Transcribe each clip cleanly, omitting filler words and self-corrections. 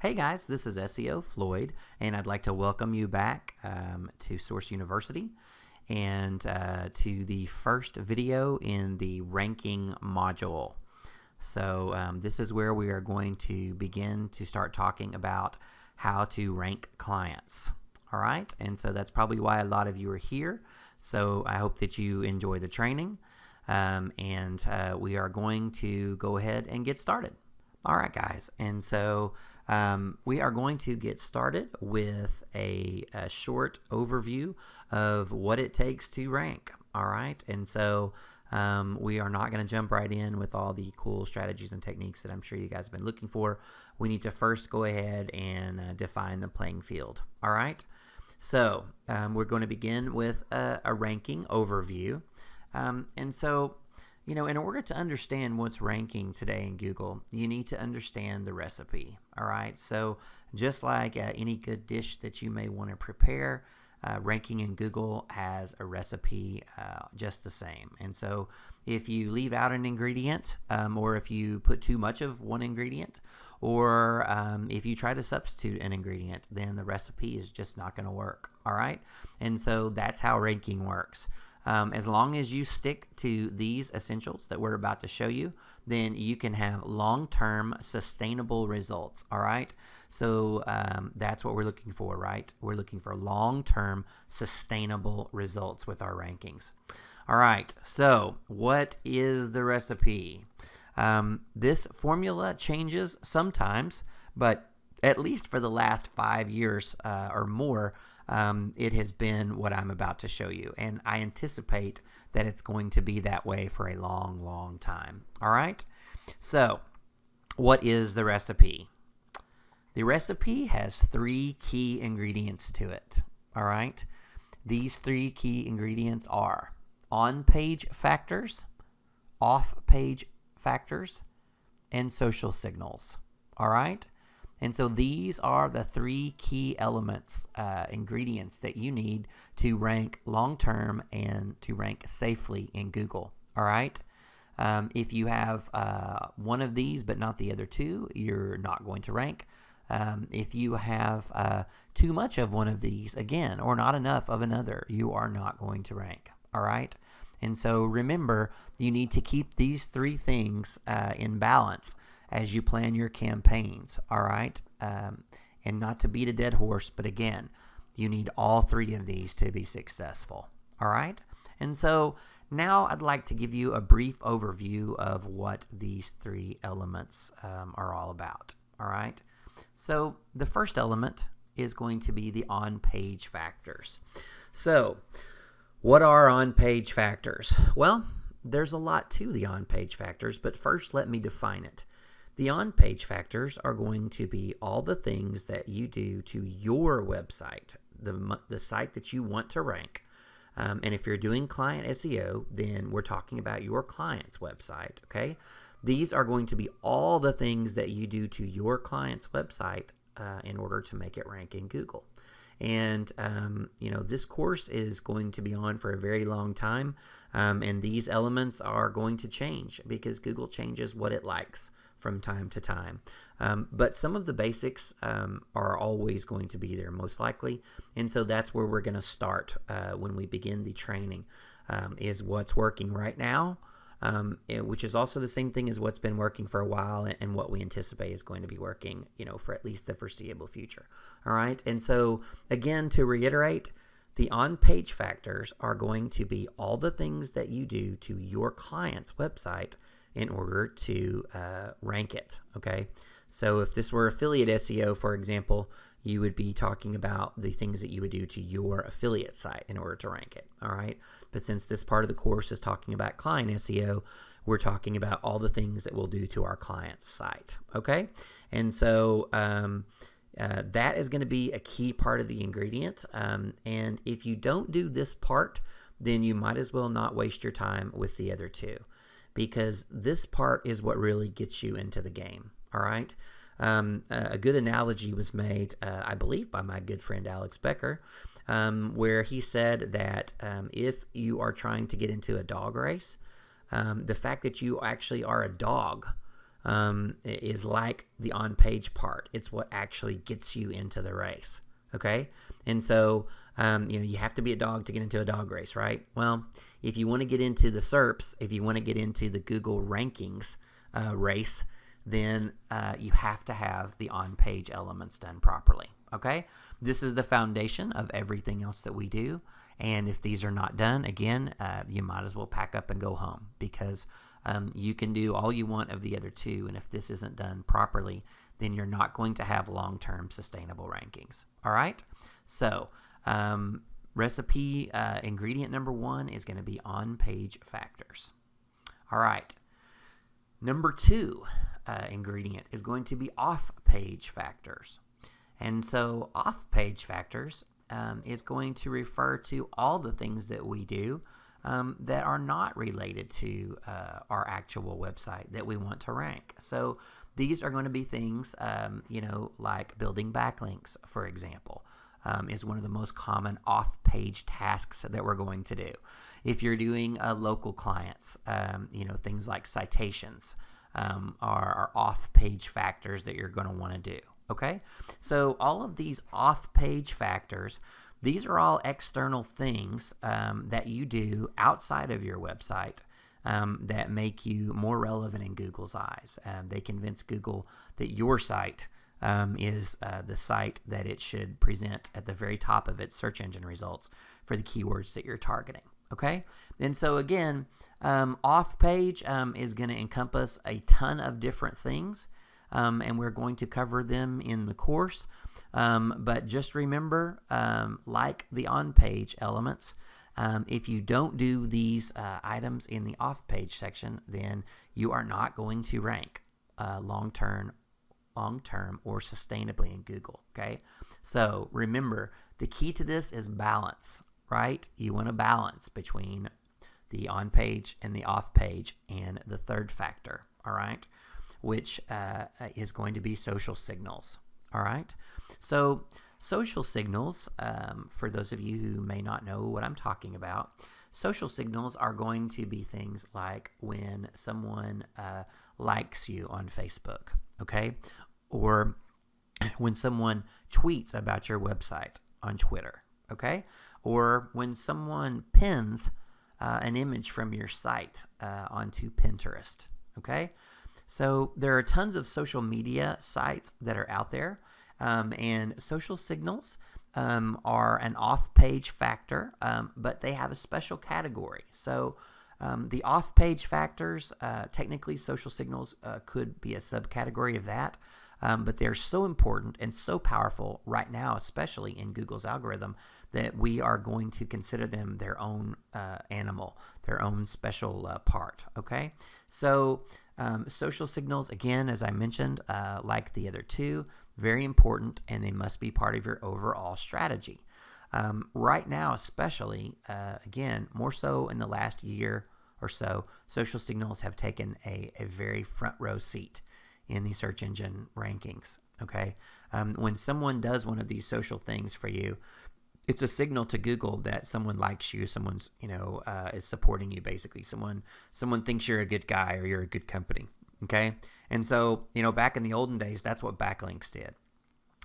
Hey guys, this is SEO Floyd, and I'd like to welcome you back to Source University and to the first video in the ranking module. So this is where we are going to begin to start talking about how to rank clients. All right, and so that's probably why a lot of you are here. So I hope that you enjoy the training, and we are going to go ahead and get started. All right, guys, and so we are going to get started with a short overview of what it takes to rank. All right, and so we are not going to jump right in with all the cool strategies and techniques that I'm sure you guys have been looking for. We need to first go ahead and define the playing field. All right, so we're going to begin with a ranking overview, and so in order to understand what's ranking today in Google, you need to understand the recipe. All right, so just like any good dish that you may want to prepare, ranking in Google has a recipe just the same. And so if you leave out an ingredient, or if you put too much of one ingredient, or if you try to substitute an ingredient, then the recipe is just not going to work. All right, and so that's how ranking works. As long as you stick to these essentials that we're about to show you, then you can have long-term sustainable results. All right, so that's what we're looking for, right? We're looking for long-term sustainable results with our rankings. All right, so what is the recipe? This formula changes sometimes, but at least for the last 5 years or more, it has been what I'm about to show you, and I anticipate that it's going to be that way for a long, long time. All right, so what is the recipe? The recipe has 3 key ingredients to it. All right, these 3 key ingredients are on-page factors, off-page factors, and social signals. All right, and so these are the 3 key elements, ingredients that you need to rank long-term and to rank safely in Google. All right. If you have one of these but not the other 2, you're not going to rank. If you have too much of one of these, again, or not enough of another, you are not going to rank. All right. And so remember, you need to keep these 3 things in balance as you plan your campaigns, all right? And not to beat a dead horse, but again, you need all 3 of these to be successful, all right? And so now I'd like to give you a brief overview of what these 3 elements are all about, all right? So the first element is going to be the on-page factors. So what are on-page factors? Well, there's a lot to the on-page factors, but first let me define it. The on-page factors are going to be all the things that you do to your website, the site that you want to rank. And if you're doing client SEO, then we're talking about your client's website, okay? These are going to be all the things that you do to your client's website in order to make it rank in Google. And, this course is going to be on for a very long time, and these elements are going to change because Google changes what it likes from time to time. But some of the basics are always going to be there, most likely. And so that's where we're going to start when we begin the training, is what's working right now, which is also the same thing as what's been working for a while and what we anticipate is going to be working, for at least the foreseeable future. All right. And so again, to reiterate, the on-page factors are going to be all the things that you do to your client's website in order to rank it, okay? So if this were affiliate SEO, for example, you would be talking about the things that you would do to your affiliate site in order to rank it, all right? But since this part of the course is talking about client SEO, we're talking about all the things that we'll do to our client's site, okay? And so that is going to be a key part of the ingredient, and if you don't do this part, then you might as well not waste your time with the other 2. Because this part is what really gets you into the game, all right? A good analogy was made, I believe, by my good friend Alex Becker, where he said that if you are trying to get into a dog race, the fact that you actually are a dog is like the on-page part. It's what actually gets you into the race, okay? And so, you have to be a dog to get into a dog race, right? Well, if you want to get into the SERPs, if you want to get into the Google rankings race, then you have to have the on-page elements done properly, okay? This is the foundation of everything else that we do. And if these are not done, again, you might as well pack up and go home, because you can do all you want of the other two, and if this isn't done properly, then you're not going to have long-term sustainable rankings. All right? So recipe ingredient number 1 is going to be on-page factors. All right. Number 2 ingredient is going to be off-page factors. And so off-page factors is going to refer to all the things that we do that are not related to our actual website that we want to rank. So these are going to be things, like building backlinks, for example, is one of the most common off-page tasks that we're going to do. If you're doing local clients, things like citations are off-page factors that you're going to want to do. Okay, so all of these off-page factors, these are all external things that you do outside of your website that make you more relevant in Google's eyes. They convince Google that your site is the site that it should present at the very top of its search engine results for the keywords that you're targeting. Okay, and so again, off-page is going to encompass a ton of different things. And we're going to cover them in the course. But just remember, like the on-page elements, if you don't do these items in the off-page section, then you are not going to rank long-term or sustainably in Google, okay? So remember, the key to this is balance, right? You want to balance between the on-page and the off-page and the third factor, all right? Which is going to be social signals. All right. So social signals, for those of you who may not know what I'm talking about, social signals are going to be things like when someone likes you on Facebook, okay, or when someone tweets about your website on Twitter, okay, or when someone pins an image from your site onto Pinterest, okay. So there are tons of social media sites that are out there, and social signals are an off-page factor, but they have a special category. So the off-page factors, technically social signals could be a subcategory of that, but they're so important and so powerful right now, especially in Google's algorithm, that we are going to consider them their own animal, their own special part, okay? So social signals, again, as I mentioned, like the other two, very important, and they must be part of your overall strategy. Right now, especially, again, more so in the last year or so, social signals have taken a very front row seat in the search engine rankings, okay? When someone does one of these social things for you, it's a signal to Google that someone likes you, someone's, is supporting you, basically. Someone thinks you're a good guy or you're a good company, okay? And so, back in the olden days, that's what backlinks did.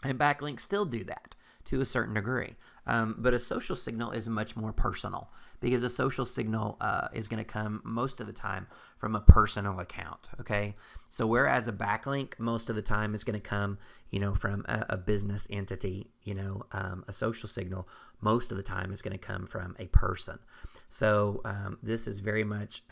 And backlinks still do that to a certain degree. But a social signal is much more personal, because a social signal is going to come most of the time from a personal account, okay? So whereas a backlink most of the time is going to come, from a business entity, a social signal most of the time is going to come from a person. So this is very much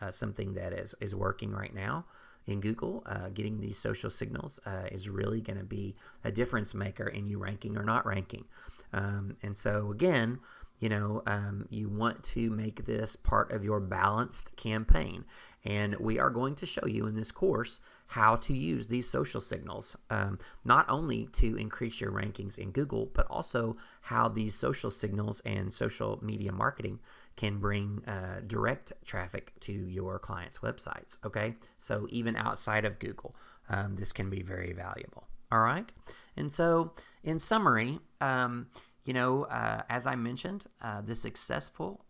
something that is working right now in Google. Getting these social signals is really going to be a difference maker in you ranking or not ranking. And so again, you want to make this part of your balanced campaign. And we are going to show you in this course how to use these social signals, not only to increase your rankings in Google, but also how these social signals and social media marketing can bring direct traffic to your clients' websites, okay? So even outside of Google, this can be very valuable, all right? And so in summary, as I mentioned, the successful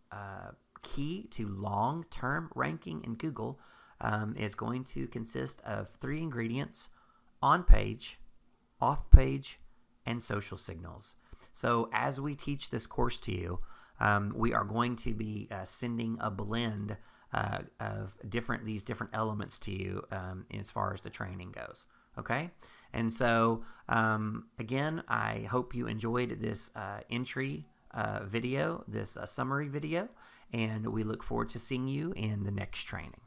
key to long-term ranking in Google is going to consist of 3 ingredients: on page, off page, and social signals. So as we teach this course to you, we are going to be sending a blend of these different elements to you as far as the training goes. Okay, and so again, I hope you enjoyed this entry video, this summary video, and we look forward to seeing you in the next training.